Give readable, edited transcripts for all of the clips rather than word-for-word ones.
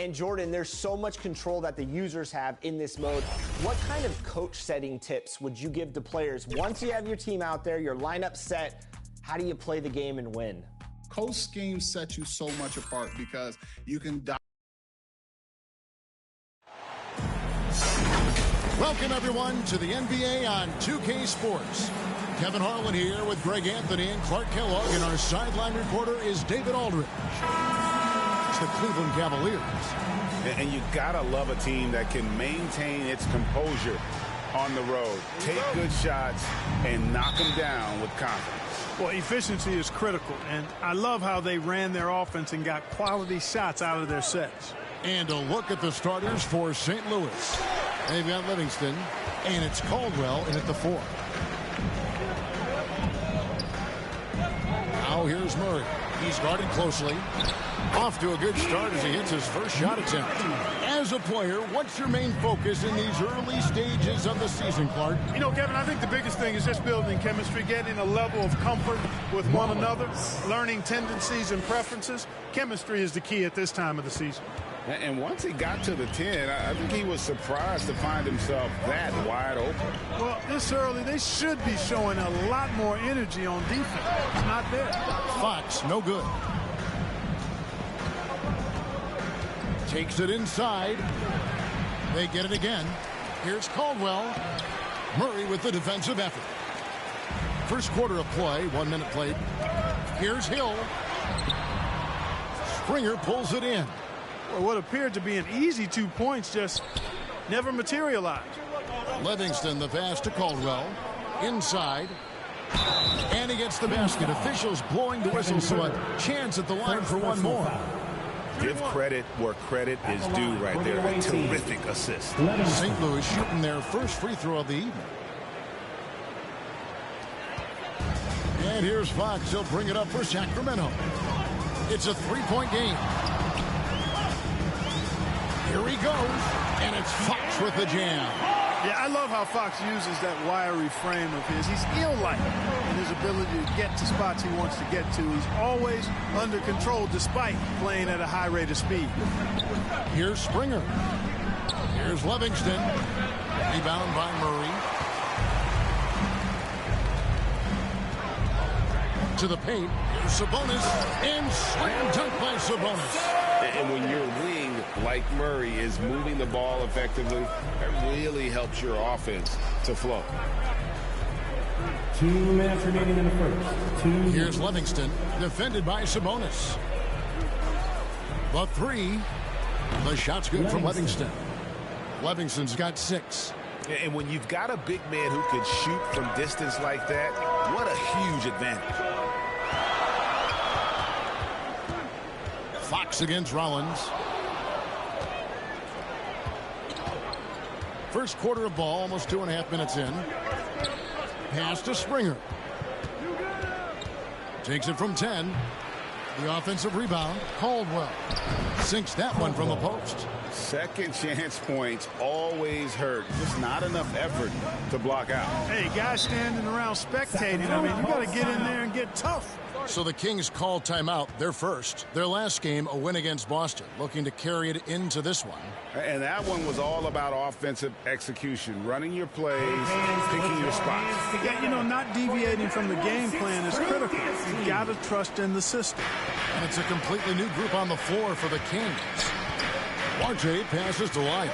And Jordan, there's so much control that the users have in this mode. What kind of coach setting tips would you give to players once you have your team out there, your lineup set? How do you play the game and win? Coach schemes set you so much apart because you can Welcome, everyone, to the NBA on 2K Sports. Kevin Harlan here with Greg Anthony and Clark Kellogg, and our sideline reporter is David Aldridge. It's the Cleveland Cavaliers. And you gotta love a team that can maintain its composure on the road, take good shots, and knock them down with confidence. Well, efficiency is critical, and I love how they ran their offense and got quality shots out of their sets. And a look at the starters for St. Louis. They've got Livingston, and it's Caldwell in at the 4. Now here's Murray. He's guarded closely. Off to a good start as he hits his first shot attempt. As a player, what's your main focus in these early stages of the season, Clark? You know, Kevin, I think the biggest thing is just building chemistry, getting a level of comfort with one another, learning tendencies and preferences. Chemistry is the key at this time of the season. And once he got to the 10, I think he was surprised to find himself that wide open. Well, this early, they should be showing a lot more energy on defense. It's not there. Fox, no good. Takes it inside. They get it again. Here's Caldwell. Murray with the defensive effort. First quarter of play, 1 minute played. Here's Hill. Springer pulls it in. Well, what appeared to be an easy 2 points just never materialized. Livingston, the pass to Caldwell. Inside. And he gets the basket. Officials blowing the whistle, so a chance at the line for one more. Give credit where credit is due right there. A terrific assist. St. Louis shooting their first free throw of the evening. And here's Fox. He'll bring it up for Sacramento. It's a 3-point game. Here he goes, and it's Fox with the jam. Yeah, I love how Fox uses that wiry frame of his. He's eel-like in his ability to get to spots he wants to get to. He's always under control despite playing at a high rate of speed. Here's Springer. Here's Livingston. Rebound by Murray. To the paint. Here's Sabonis. And slam dunk by Sabonis. And when your wing, like Murray, is moving the ball effectively, it really helps your offense to flow. 2 minutes remaining in the first. Here's Livingston, defended by Sabonis. The 3. The shot's good from Livingston. Livingston's got 6. And when you've got a big man who can shoot from distance like that, what a huge advantage. Fox against Rollins. First quarter of ball, almost 2.5 minutes in. Pass to Springer. Takes it from 10. The offensive rebound, Caldwell. Sinks that one from the post. Second chance points always hurt. Just not enough effort to block out. Hey, guys standing around spectating. I mean, you got to get in there and get tough. So the Kings call timeout. Their first. Their last game, a win against Boston. Looking to carry it into this one. And that one was all about offensive execution. Running your plays, picking your spots. Yeah, you know, not deviating from the game plan is critical. You got to trust in the system. And it's a completely new group on the floor for the Kings. Duarte passes to Lyles.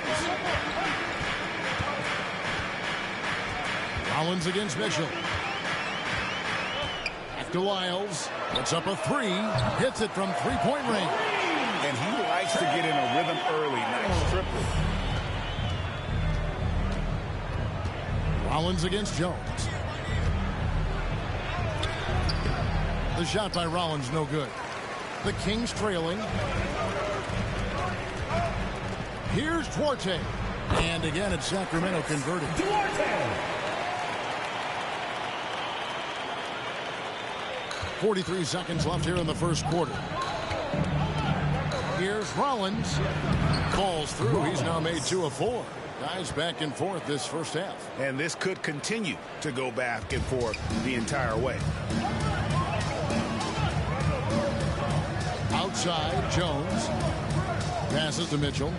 Rollins against Mitchell. To Lyles, puts up a 3, hits it from 3-point range. And he likes to get in a rhythm early. Nice triple. Rollins against Jones. The shot by Rollins, no good. The Kings trailing. Here's Duarte. And again, it's Sacramento converting. Duarte! 43 seconds left here in the first quarter. Here's Rollins. Falls through. He's now made 2 of 4. Guys back and forth this first half. And this could continue to go back and forth the entire way. Outside, Jones. Passes to Mitchell.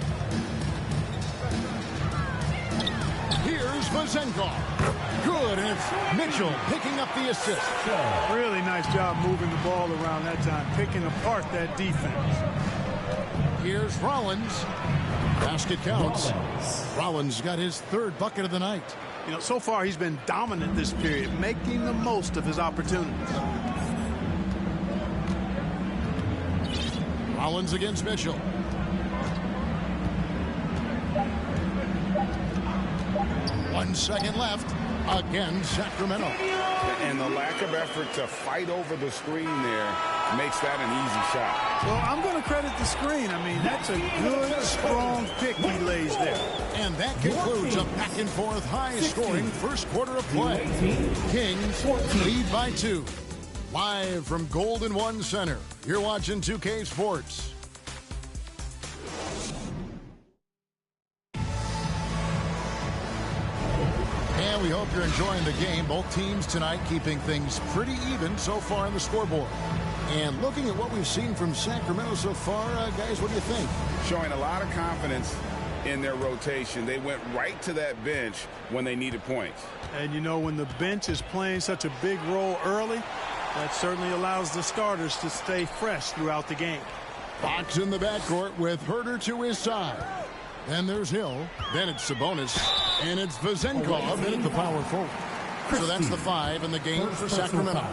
Here's Vazenkov. Good, and it's Mitchell picking up the assist. Really nice job moving the ball around that time, picking apart that defense. Here's Rollins. Basket counts. Rollins got his third bucket of the night. You know, so far he's been dominant this period, making the most of his opportunities. Rollins against Mitchell. One second left. Again, Sacramento. And the lack of effort to fight over the screen there makes that an easy shot. Well, I'm going to credit the screen. I mean, that's a good, strong pick he lays there. And that concludes a back-and-forth high-scoring first quarter of play. Kings lead by 2. Live from Golden One Center, you're watching 2K Sports. And we hope you're enjoying the game. Both teams tonight keeping things pretty even so far on the scoreboard. And looking at what we've seen from Sacramento so far, guys, what do you think? Showing a lot of confidence in their rotation. They went right to that bench when they needed points. And, you know, when the bench is playing such a big role early, that certainly allows the starters to stay fresh throughout the game. Fox in the backcourt with Herter to his side. Then there's Hill. Then it's Sabonis. And it's Vazenkov in at the power forward. So that's the 5 in the game for Sacramento.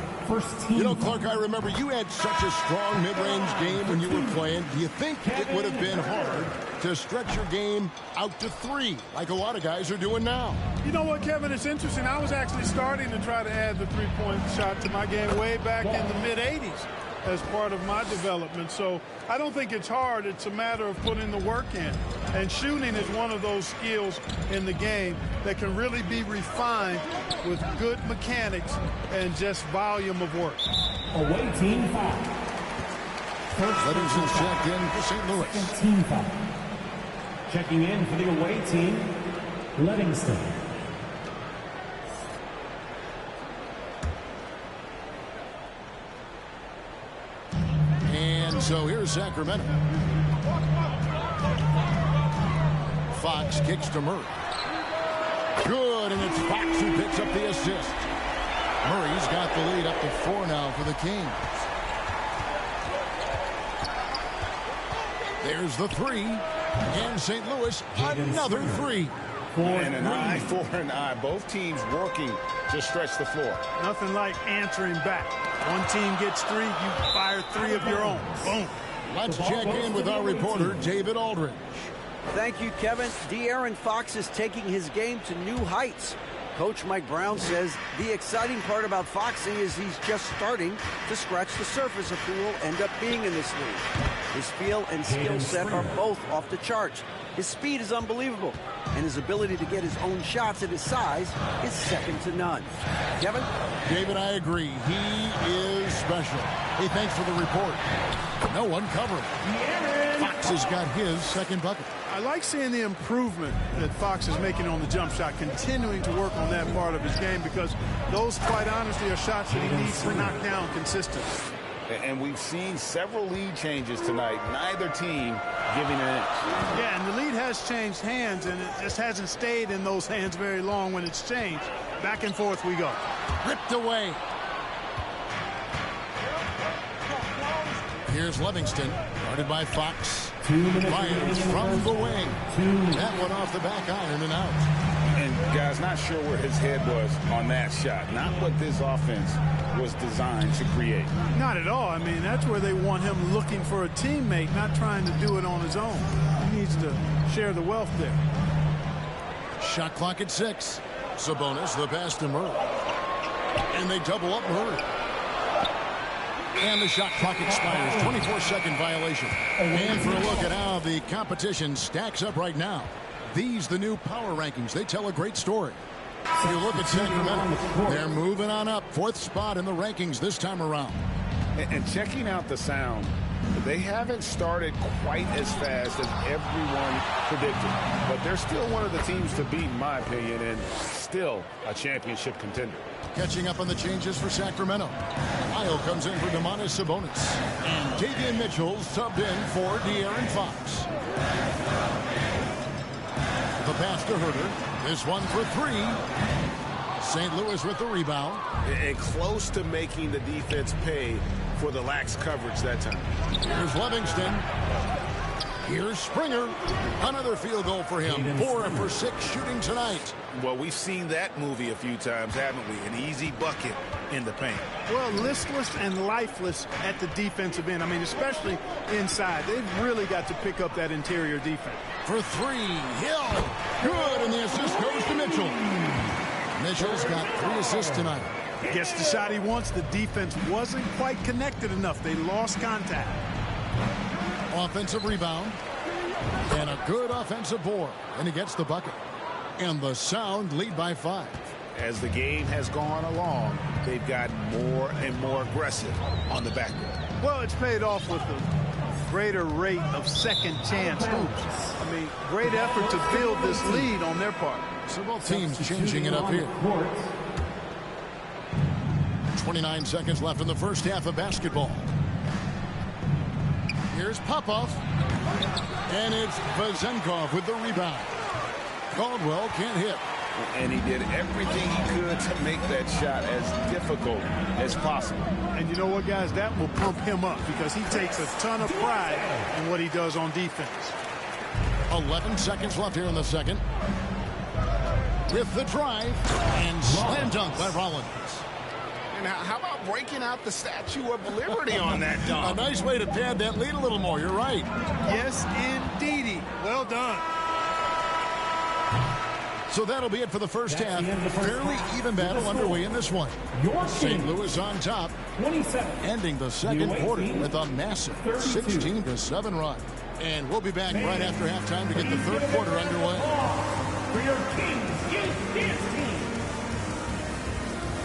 You know, Clark, I remember you had such a strong mid-range game when you were playing. Do you think it would have been hard to stretch your game out to 3 like a lot of guys are doing now? You know what, Kevin? It's interesting. I was actually starting to try to add the three-point shot to my game way back in the mid-'80s as part of my development. So I don't think it's hard. It's a matter of putting the work in. And shooting is one of those skills in the game that can really be refined with good mechanics and just volume of work. Away team foul. Livingston's checked in for St. Louis. Team foul. Checking in for the away team, Livingston. And so here's Sacramento. Fox kicks to Murray. Good, and it's Fox who picks up the assist. Murray's got the lead up to 4 now for the Kings. There's the 3. And St. Louis, another 3. And an eye for an eye. Both teams working to stretch the floor. Nothing like answering back. One team gets 3, you fire 3 of your own. Boom. Let's check in with our reporter, David Aldridge. Thank you, Kevin. De'Aaron Fox is taking his game to new heights. Coach Mike Brown says the exciting part about Foxy is he's just starting to scratch the surface of who will end up being in this league. His feel and skill set are both off the charts. His speed is unbelievable, and his ability to get his own shots at his size is second to none. Kevin? David, I agree. He is special. Hey, thanks for the report. No one covering. Fox has got his second bucket. I like seeing the improvement that Fox is making on the jump shot, continuing to work on that part of his game, because those, quite honestly, are shots that he needs to knock down consistently. And we've seen several lead changes tonight. Neither team giving an inch. Yeah, and the lead has changed hands, and it just hasn't stayed in those hands very long when it's changed. Back and forth we go. Ripped away. Here's Livingston, guarded by Fox. Fires from the wing. That one off the back iron and out. And, guys, not sure where his head was on that shot. Not what this offense was designed to create. Not at all. I mean, that's where they want him looking for a teammate, not trying to do it on his own. He needs to share the wealth there. Shot clock at 6. Sabonis, the pass to Murray. And they double up Murray. And the shot clock expires. 24-second violation. And for a look at how the competition stacks up right now. These, the new power rankings, they tell a great story. If you look at Sacramento, they're moving on up. 4th spot in the rankings this time around. And checking out the sound They haven't started quite as fast as everyone predicted, but they're still one of the teams to beat, in my opinion, and still a championship contender. Catching up on the changes for Sacramento. Lyle comes in for Domantas Sabonis. And Davian Mitchell's subbed in for De'Aaron Fox. The pass to Herter. This one for three. St. Louis with the rebound. And close to making the defense pay for the lax coverage that time. Here's Livingston. Here's Springer. Another field goal for him. 4 for 6 shooting tonight. Well, we've seen that movie a few times, haven't we? An easy bucket in the paint. Well, listless and lifeless at the defensive end. I mean, especially inside. They've really got to pick up that interior defense. For three, Hill. Good, and the assist goes to Mitchell. Mitchell's got 3 assists tonight. Gets the shot he wants. The defense wasn't quite connected enough. They lost contact. Offensive rebound. And a good offensive board. And he gets the bucket. And the Sound lead by 5. As the game has gone along, they've gotten more and more aggressive on the backcourt. Well, it's paid off with a greater rate of second chance hoops. I mean, great effort to build this lead on their part. So both teams changing it up here. 29 seconds left in the first half of basketball. Here's Popov. And it's Vezenkov with the rebound. Caldwell can't hit. And he did everything he could to make that shot as difficult as possible. And you know what, guys? That will pump him up because he takes a ton of pride in what he does on defense. 11 seconds left here in the second. With the drive and slam dunk by Rollins. And how about breaking out the Statue of Liberty on that dunk? A nice way to pad that lead a little more. You're right. Yes, indeedy. Well done. So that'll be it for the first half. Fairly even battle underway in this one. St. Louis on top, ending the second quarter with a massive 16-7 run. And we'll be back right after halftime to get the third quarter underway. For your Kings Youth Dance Team.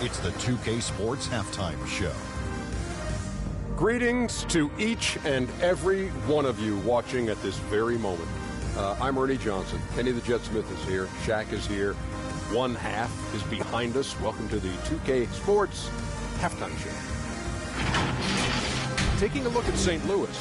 It's the 2K Sports Halftime Show. Greetings to each and every one of you watching at this very moment. I'm Ernie Johnson. Kenny the Jet Smith is here. Shaq is here. One half is behind us. Welcome to the 2K Sports Halftime Show. Taking a look at St. Louis.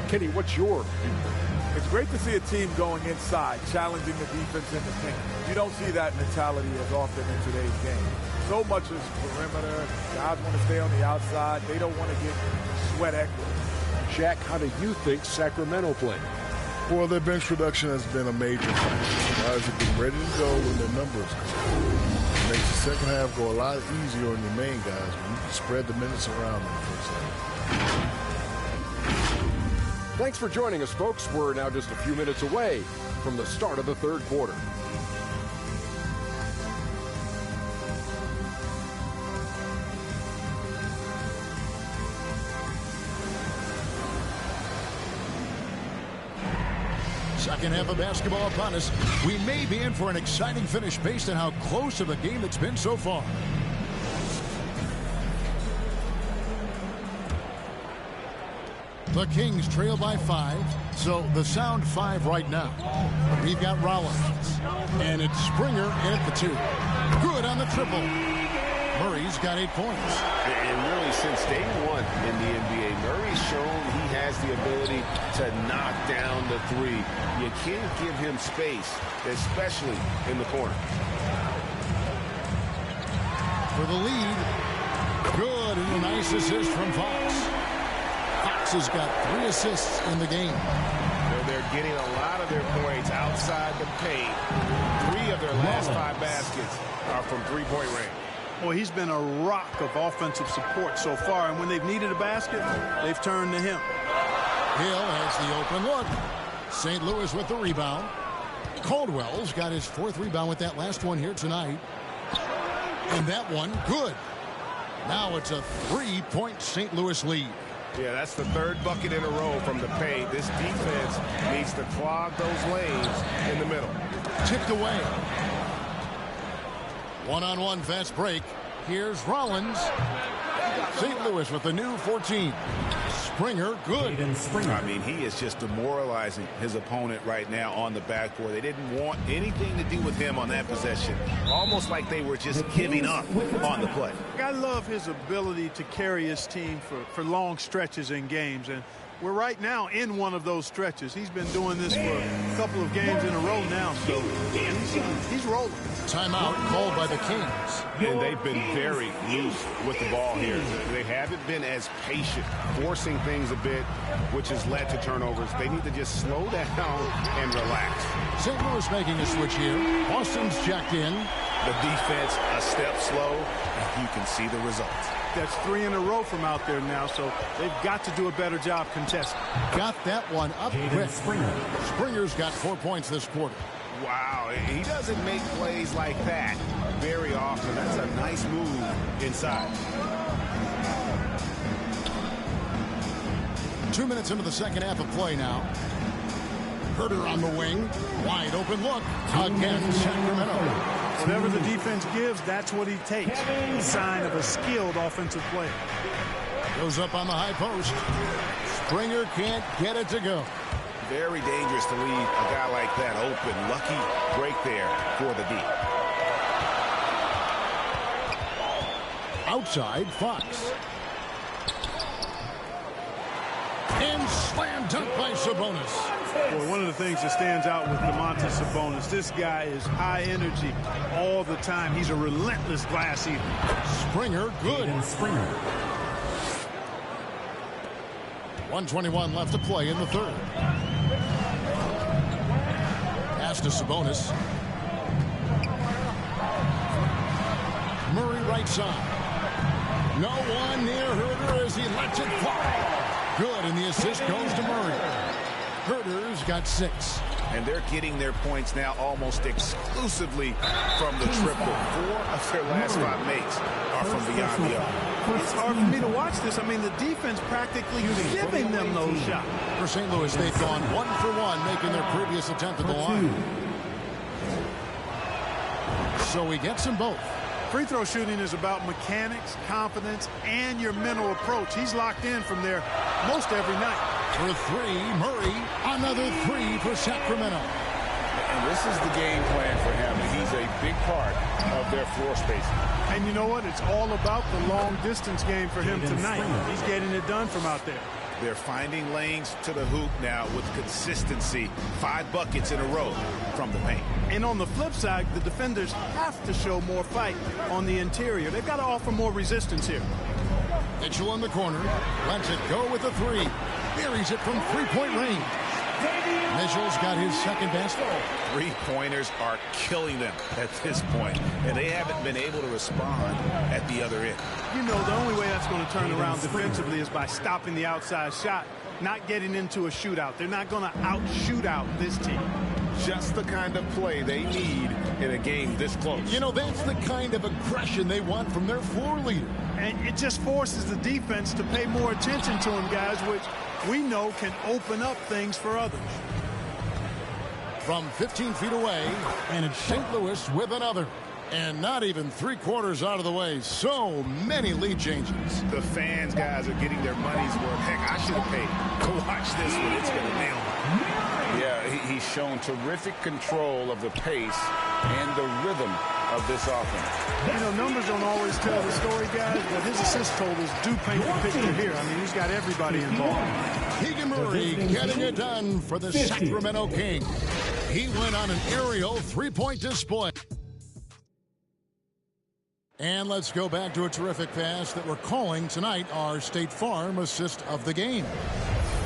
Kenny, what's your viewpoint? It's great to see a team going inside, challenging the defense in the paint. You don't see that mentality as often in today's game. So much is perimeter. Guys want to stay on the outside. They don't want to get sweat equity. Shaq, how do you think Sacramento played? Well, their bench production has been a major factor. Guys have been ready to go when their numbers come. It makes the second half go a lot easier on your main guys when you can spread the minutes around in the first half. Thanks for joining us, folks. We're now just a few minutes away from the start of the third quarter. Second half of basketball upon us. We may be in for an exciting finish based on how close of a game it's been so far. The Kings trail by 5, so the Sound 5 right now. We've got Rollins, and it's Springer in at the 2. Good on the triple. Murray's got 8 points. And really, since day one in the NBA, Murray's shown he has the ability to knock down the 3. You can't give him space, especially in the corner. For the lead. Good, and a nice assist from Fox. Fox has got 3 assists in the game. They're getting a lot of their points outside the paint. 3 of their last 5 baskets are from three-point range. Well, he's been a rock of offensive support so far, and when they've needed a basket, they've turned to him. Hill has the open look. St. Louis with the rebound. Caldwell's got his 4th rebound with that last one here tonight. And that one, good. Now it's a 3-point St. Louis lead. Yeah, that's the 3rd bucket in a row from the paint. This defense needs to clog those lanes in the middle. Tipped away. One-on-one fast break. Here's Rollins. St. Louis with the new 14. Springer, good. I mean, he is just demoralizing his opponent right now on the backboard. They didn't want anything to do with him on that possession. Almost like they were just giving up on the play. I love his ability to carry his team for long stretches in games. And we're right now in one of those stretches. He's been doing this for a couple of games in a row now, so he's rolling. Timeout called by the Kings. And they've been very loose with the ball here. They haven't been as patient, forcing things a bit, which has led to turnovers. They need to just slow down and relax. St. Louis making a switch here. Boston's checked in. The defense a step slow, and you can see the results. That's 3 in a row from out there now, so they've got to do a better job contesting. Got that one up quick. Springer's got 4 points this quarter. Wow, he doesn't make plays like that very often. That's a nice move inside. 2 minutes into the second half of play now. Herter on the wing. Wide open look. Again, Sacramento. Whatever the defense gives, that's what he takes. A sign of a skilled offensive player. Goes up on the high post. Springer can't get it to go. Very dangerous to leave a guy like that open. Lucky break there for the D. Outside, Fox. And slam dunk by Sabonis. Well, one of the things that stands out with Domantas Sabonis, this guy is high energy all the time. He's a relentless glass eater. Springer, good. 1:21 left to play in the third. Pass to Sabonis. Murray right side. No one near Herter as he lets it fall. Good, and the assist goes to Murray. Herter's got 6. And they're getting their points now almost exclusively from the triple. 4 of their last 5 makes are from beyond the arc. It's hard for me to watch this. I mean, the defense practically giving them those shots. For St. Louis, they've gone 1 for 1, making their previous attempt at the line. So he gets them both. Free throw shooting is about mechanics, confidence, and your mental approach. He's locked in from there most every night. For 3, Murray, another 3 for Sacramento. And this is the game plan for him. He's a big part of their floor spacing. And you know what? It's all about the long distance game for him tonight. He's getting it done from out there. They're finding lanes to the hoop now with consistency. 5 buckets in a row from the paint. And on the flip side, the defenders have to show more fight on the interior. They've got to offer more resistance here. Mitchell in the corner. Lets it go with the 3. Buries it from 3-point range. Mitchell's got his second basket. 3-pointers are killing them at this point, and they haven't been able to respond at the other end. You know, the only way that's going to turn around defensively is by stopping the outside shot, not getting into a shootout. They're not going to out-shoot out this team. Just the kind of play they need in a game this close. You know, that's the kind of aggression they want from their floor leader. And it just forces the defense to pay more attention to him, guys, which we know can open up things for others. From 15 feet away, and it's St. Louis with another. And not even 3/4 out of the way. So many lead changes. The fans, guys, are getting their money's worth. Heck, I should have paid to watch this one. It's going to nail me. Yeah, he's shown terrific control of the pace and the rhythm of this offense. You know, numbers don't always tell the story, guys, but his assist totals do paint the picture here. I mean, he's got everybody involved. Keegan Murray getting it done for the Sacramento Kings. He went on an aerial 3-point display. And let's go back to a terrific pass that we're calling tonight our State Farm assist of the game.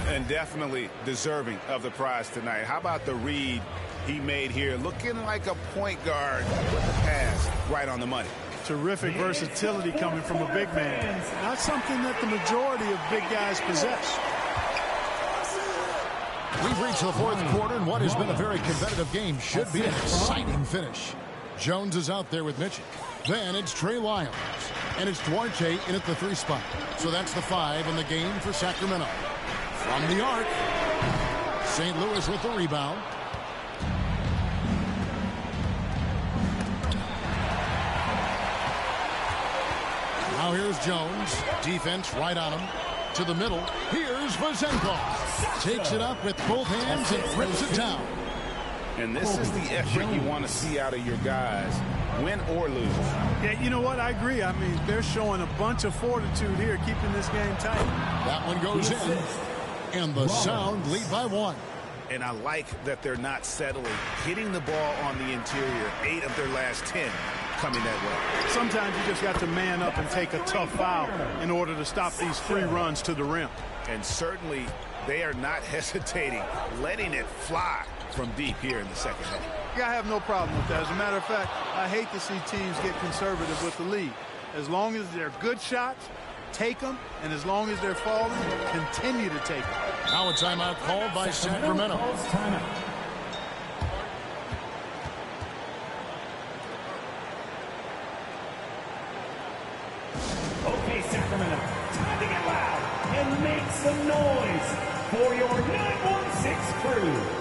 And definitely deserving of the prize tonight. How about the read he made here? Looking like a point guard with the pass right on the money. Terrific versatility coming from a big man. Not something that the majority of big guys possess. We've reached the fourth quarter, and what has been a very competitive game should be an exciting finish. Jones is out there with Mitchell. Then it's Trey Lyles. And it's Duarte in at the 3 spot. So that's the 5 in the game for Sacramento. From the arc, St. Louis with the rebound. Now here's Jones. Defense right on him. To the middle. Here's Vazenko. Takes it up with both hands and rips it down. And this is the effort you want to see out of your guys, win or lose. Yeah, you know what? I agree. I mean, they're showing a bunch of fortitude here, keeping this game tight. That one goes in. And the Sound lead by 1. And I like that they're not settling. Hitting the ball on the interior, 8 of their last 10 coming that way. Sometimes you just got to man up and take a tough foul in order to stop these free runs to the rim. And certainly they are not hesitating, letting it fly from deep here in the second half. Yeah, I have no problem with that. As a matter of fact, I hate to see teams get conservative with the lead. As long as they're good shots, take them, and as long as they're falling, continue to take them. Now a timeout called by Sacramento. Okay, Sacramento, time to get loud and make some noise for your 916 crew.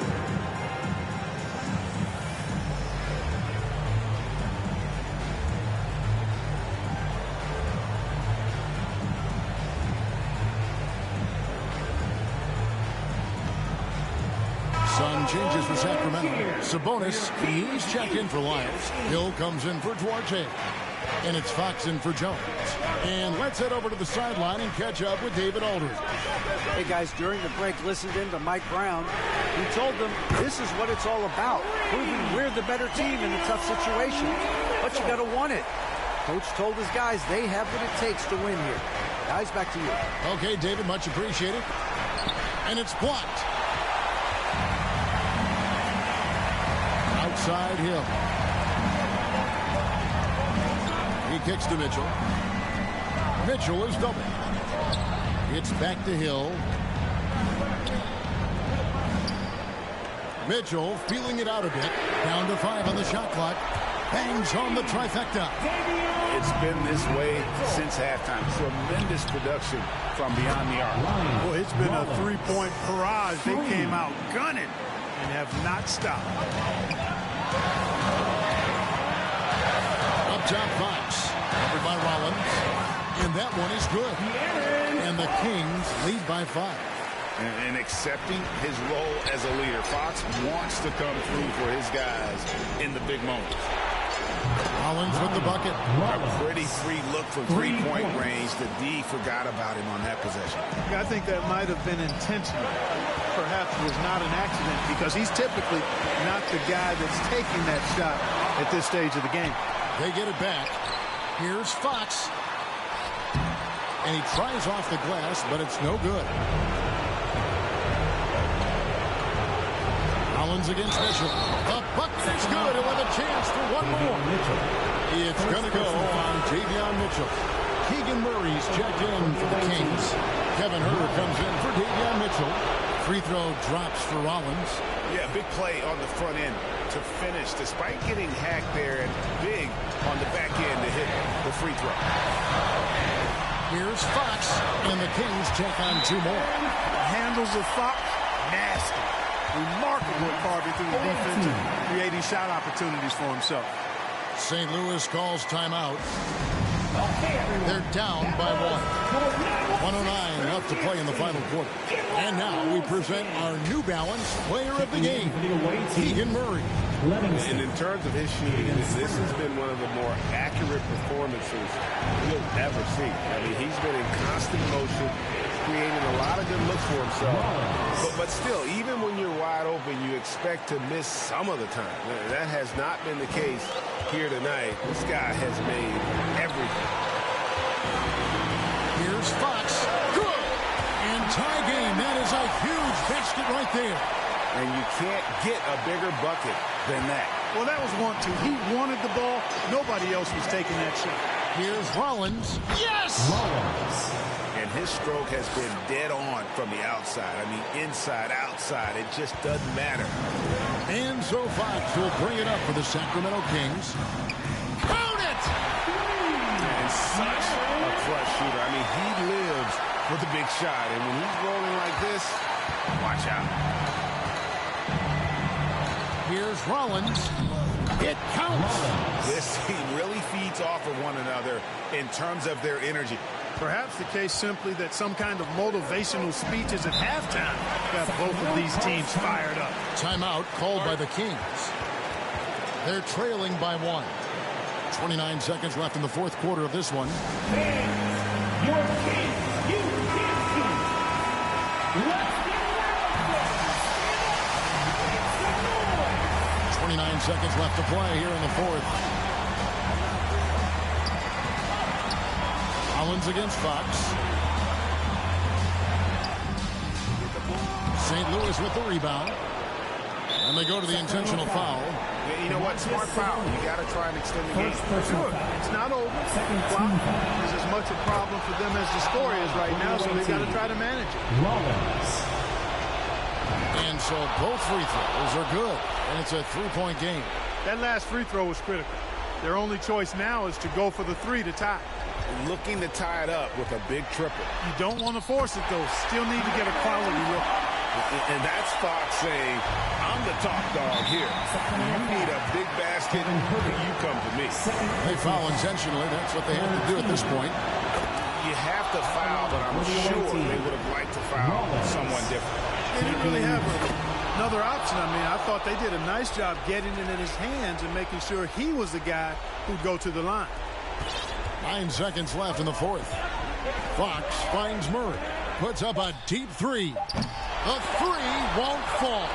Sun changes for Sacramento. Sabonis, he's checked in for Lyles. Hill comes in for Duarte. And it's Fox in for Jones. And let's head over to the sideline and catch up with David Aldridge. Hey, guys, during the break, listened in to Mike Brown. He told them this is what it's all about, proving we're the better team in a tough situation. But you got to want it. Coach told his guys they have what it takes to win here. Guys, back to you. Okay, David, much appreciated. And it's blocked. Outside Hill. He kicks to Mitchell. Mitchell is doubled. It's back to Hill. Mitchell feeling it out a bit. Down to 5 on the shot clock. Bangs on the trifecta. It's been this way since halftime. Tremendous production from beyond the arc. Well, it's been a three-point barrage. They came out gunning and have not stopped. Up top, Fox. Covered by Rollins. And that one is good. And the Kings lead by 5. And accepting his role as a leader. Fox wants to come through for his guys in the big moments. Rollins with the bucket. A pretty free look from three-point range. The D forgot about him on that possession. I think that might have been intentional. Perhaps it was not an accident because he's typically not the guy that's taking that shot at this stage of the game. They get it back. Here's Fox. And he tries off the glass, but it's no good. Rollins against Mitchell. The bucket is good, and with a chance for one more. It's going to go on Davion Mitchell. Keegan Murray's checked in for the Kings. Kevin Huerter comes in for Davion Mitchell. Free throw drops for Rollins. Yeah, big play on the front end to finish, despite getting hacked there, and big on the back end to hit the free throw. Here's Fox, and the Kings check on 2 more. Handles of Fox, nasty. Remarkable carving through the defense and creating shot opportunities for himself. St. Louis calls timeout. They're down by 1. 1:09 left to play in the final quarter. And now we present our New Balance player of the game, Keegan Murray. And in terms of his shooting, this has been one of the more accurate performances you'll ever see. I mean, he's been in constant motion, creating a lot of good looks for himself. But still, even when you're wide open, you expect to miss some of the time. That has not been the case here tonight. This guy has made everything. Here's Fox. Good! And tie game. That is a huge basket right there. And you can't get a bigger bucket than that. Well, that was 1-2. He wanted the ball. Nobody else was taking that shot. Here's Rollins. Yes! Rollins. And his stroke has been dead on from the outside. I mean, inside, outside, it just doesn't matter. And so Fox will bring it up for the Sacramento Kings. Count it! And such a clutch shooter. I mean, he lives with a big shot. And when he's rolling like this, watch out. Here's Rollins. It counts. This team really feeds off of one another in terms of their energy. Perhaps the case simply that some kind of motivational speeches at halftime got both of these teams fired up. Timeout called by the Kings. They're trailing by 1. 29 seconds left in the fourth quarter of this one. Your Kings, you can't do. Let's get loud. 29 seconds left to play here in the fourth. Collins against Fox. St. Louis with the rebound. And they go to the intentional foul. You know what? Smart foul. You got to try and extend the game. Sure. It's not over. Clock is as much a problem for them as the score is right now, so they've got to try to manage it. And so both free throws are good. And it's a three-point game. That last free throw was critical. Their only choice now is to go for the three to tie. Looking to tie it up with a big triple. You don't want to force it, though. Still need to get a quality look. And that's Fox saying, I'm the top dog here. You need a big basket, you come to me. They foul intentionally. That's what they had to do at this point. You have to foul, but I'm sure they would have liked to foul someone different. They didn't really have another option. I mean, I thought they did a nice job getting it in his hands and making sure he was the guy who'd go to the line. 9 seconds left in the fourth. Fox finds Murray. Puts up a deep three. The three won't fall.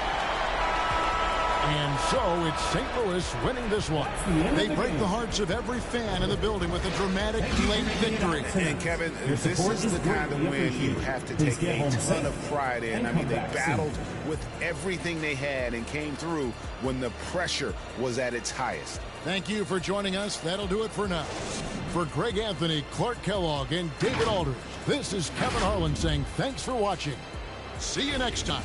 And so it's St. Louis winning this one. They break the hearts of every fan in the building with a dramatic late victory. And Kevin, this is the kind of win you have to take a ton of pride in. I mean, they battled with everything they had and came through when the pressure was at its highest. Thank you for joining us. That'll do it for now. For Greg Anthony, Clark Kellogg, and David Aldridge, this is Kevin Harlan saying thanks for watching. See you next time.